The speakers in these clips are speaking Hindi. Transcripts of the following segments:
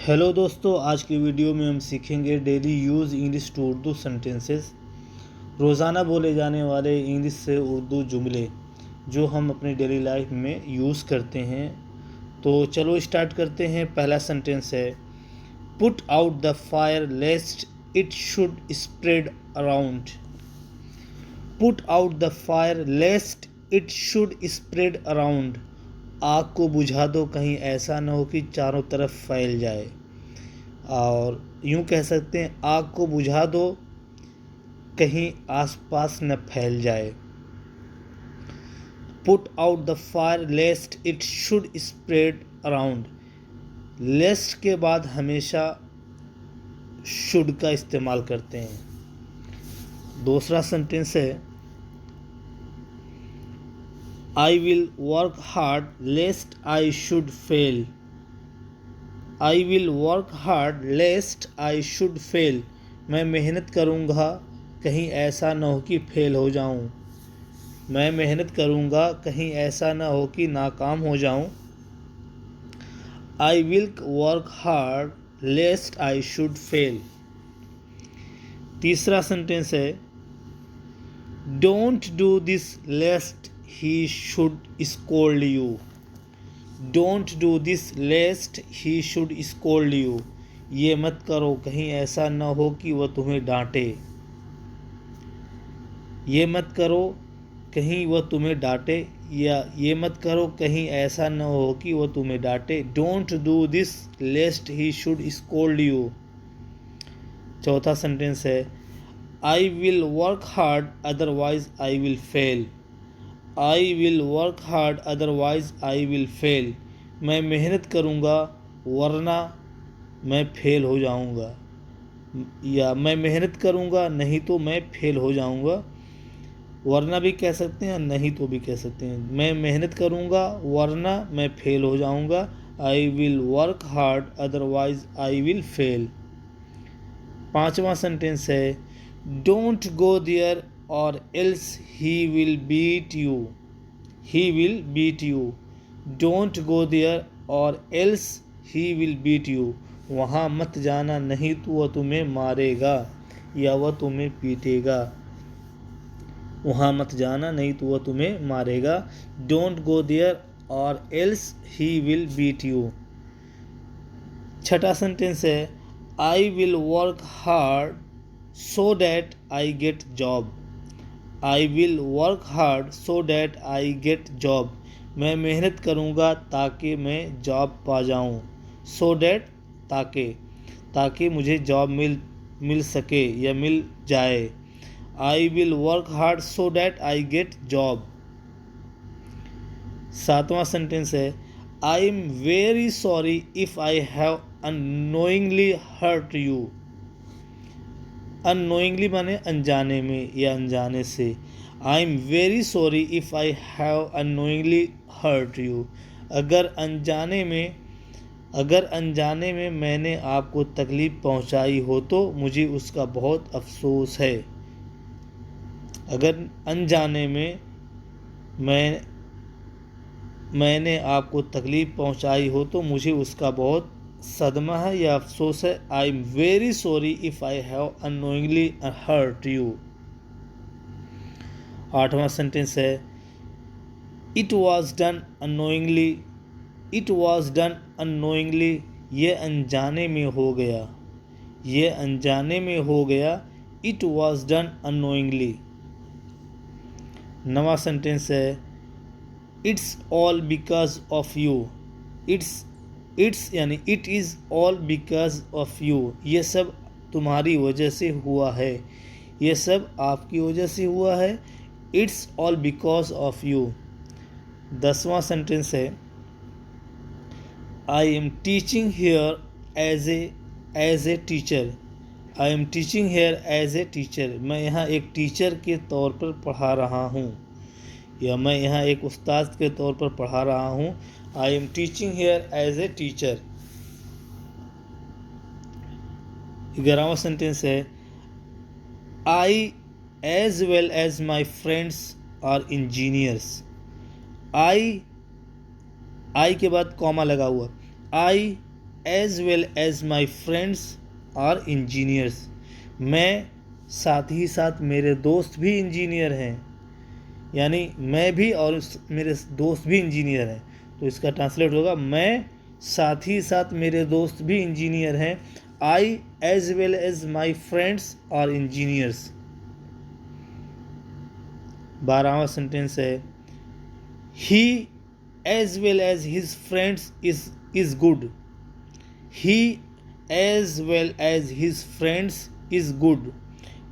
हेलो दोस्तों, आज की वीडियो में हम सीखेंगे daily use English to Urdu sentences. रोज़ाना बोले जाने वाले इंग्लिश से उर्दू जुमले जो हम अपनी डेली लाइफ में यूज़ करते हैं। तो चलो स्टार्ट करते हैं। पहला सेंटेंस है put out the fire lest it should spread around. Put out the fire lest it should spread around. आग को बुझा दो, कहीं ऐसा न हो कि चारों तरफ फैल जाए। और यूँ कह सकते हैं आग को बुझा दो, कहीं आसपास न फैल जाए। Put out the fire lest it should spread around. Lest के बाद हमेशा शुड का इस्तेमाल करते हैं। दूसरा सेंटेंस है I will work hard lest I should fail. I will work hard lest I should fail. मैं मेहनत करूँगा, कहीं ऐसा न हो कि फेल हो जाऊँ। मैं मेहनत करूँगा, कहीं ऐसा न हो कि नाकाम हो जाऊँ। I will work hard lest I should fail. तीसरा सेंटेंस है don't do this lest he should scold you. Don't do this lest he should scold you. ये मत करो, कहीं ऐसा न हो कि वह तुम्हें डांटे। ये मत करो, कहीं वह तुम्हें डांटे, या ये मत करो, कहीं ऐसा न हो कि वह तुम्हें डांटे। Don't do this lest he should scold you. चौथा सेंटेंस है I will work hard otherwise I will fail. I will work hard otherwise I will fail. मैं मेहनत करूँगा वरना मैं फेल हो जाऊँगा, या मैं मेहनत करूँगा नहीं तो मैं फेल हो जाऊँगा। वरना भी कह सकते हैं, नहीं तो भी कह सकते हैं। मैं मेहनत करूँगा वरना मैं फेल हो जाऊँगा। I will work hard otherwise I will fail. पांचवा सेंटेंस है don't go there or else he will beat you. He will beat you. Don't go there or else he will beat you. वहाँ मत जाना, नहीं तो वह तुम्हें मारेगा या वह तुम्हें पीटेगा। वहाँ मत जाना, नहीं तो वह तुम्हें मारेगा। Don't go there or else he will beat you. छठा सेंटेंस है I will work hard so that I get job. I will work hard so that I get job. मैं मेहनत करूँगा ताकि मैं जॉब पा जाऊँ। सो डैट ताकि मुझे जॉब मिल सके या मिल जाए। I will work hard so that I get job. सातवां सेंटेंस है I am very sorry if I have unknowingly hurt you. Unknowingly माने अनजाने में या अनजाने से। I am very sorry if I have unknowingly hurt you. अगर अनजाने में मैंने आपको तकलीफ़ पहुंचाई हो तो मुझे उसका बहुत अफसोस है। अगर अनजाने में मैंने आपको तकलीफ़ पहुंचाई हो तो मुझे उसका बहुत सदमा है या अफसोस है। I am very sorry if I have unknowingly hurt you. आठवां सेंटेंस है it was done unknowingly. It was done unknowingly. ये अनजाने में हो गया। ये अनजाने में हो गया। It was done unknowingly. नवा सेंटेंस है it's all because of you. It's यानी it is all because of you. ये सब तुम्हारी वजह से हुआ है। ये सब आपकी वजह से हुआ है। It's all because of you. 10वां सेंटेंस है I am teaching here as a teacher. I am teaching here as a teacher. मैं यहाँ एक टीचर के तौर पर पढ़ा रहा हूँ, या मैं यहाँ एक उस्ताद के तौर पर पढ़ा रहा हूँ। I am teaching here as a teacher. 11वां सेंटेंस है I as well as my friends are engineers. I के बाद कॉमा लगा हुआ। I as well as my friends are engineers. मैं साथ ही साथ मेरे दोस्त भी इंजीनियर हैं, यानी मैं भी और मेरे दोस्त भी इंजीनियर हैं। तो इसका ट्रांसलेट होगा, मैं साथ ही साथ मेरे दोस्त भी इंजीनियर हैं। I as well as my friends are engineers. 12वां सेंटेंस है, he as well as his friends is good. He as well as his friends is good.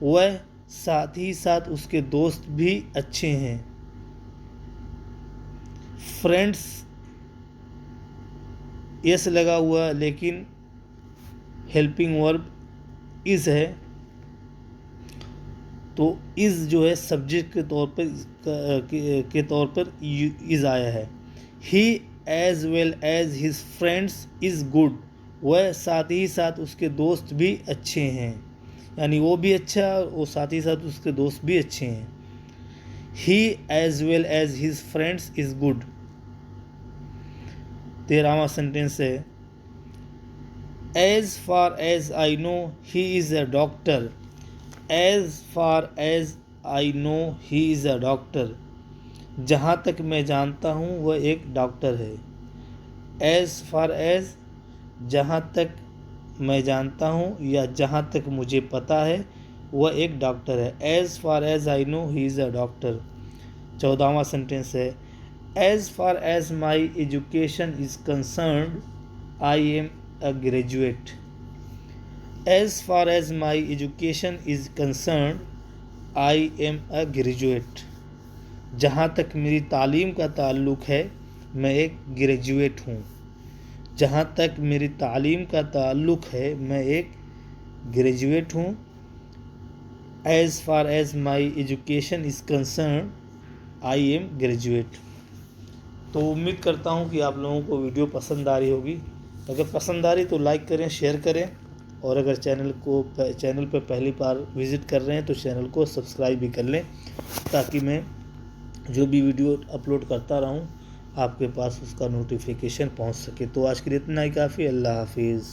वह साथ ही साथ उसके दोस्त भी अच्छे हैं। फ्रेंड्स यस लगा हुआ, लेकिन हेल्पिंग वर्ब इज है, तो इज जो है सब्जेक्ट के तौर पर इज आया है। He as well as his friends is good. वह साथ ही साथ उसके दोस्त भी अच्छे हैं, यानी वो भी अच्छा है और वो साथ ही साथ उसके दोस्त भी अच्छे हैं। He as well as his friends is good. 13वां सेंटेंस है, as far as I know he is a doctor. As far as I know he is a doctor. जहाँ तक मैं जानता हूँ वह एक डॉक्टर है। एज फार एज जहाँ तक मैं जानता हूँ या जहाँ तक मुझे पता है वह एक डॉक्टर है। As far as I know he is a doctor. 14वां सेंटेंस है, as far as my education is concerned I am a graduate. As far as my education is concerned I am a graduate. जहाँ तक मेरी तालीम का ताल्लुक़ है मैं एक ग्रेजुएट हूँ। जहाँ तक मेरी तालीम का ताल्लुक़ है मैं एक ग्रेजुएट हूँ। As far as my education is concern I am graduate. तो उम्मीद करता हूँ कि आप लोगों को वीडियो पसंद आ रही होगी। अगर पसंद आ रही तो लाइक करें, शेयर करें, और अगर चैनल पर पहली बार विज़िट कर रहे हैं तो चैनल को सब्सक्राइब भी कर लें, ताकि मैं जो भी वीडियो अपलोड करता रहूँ आपके पास उसका नोटिफिकेशन पहुंच सके। तो आज के लिए इतना ही काफ़ी। अल्लाह हाफिज़।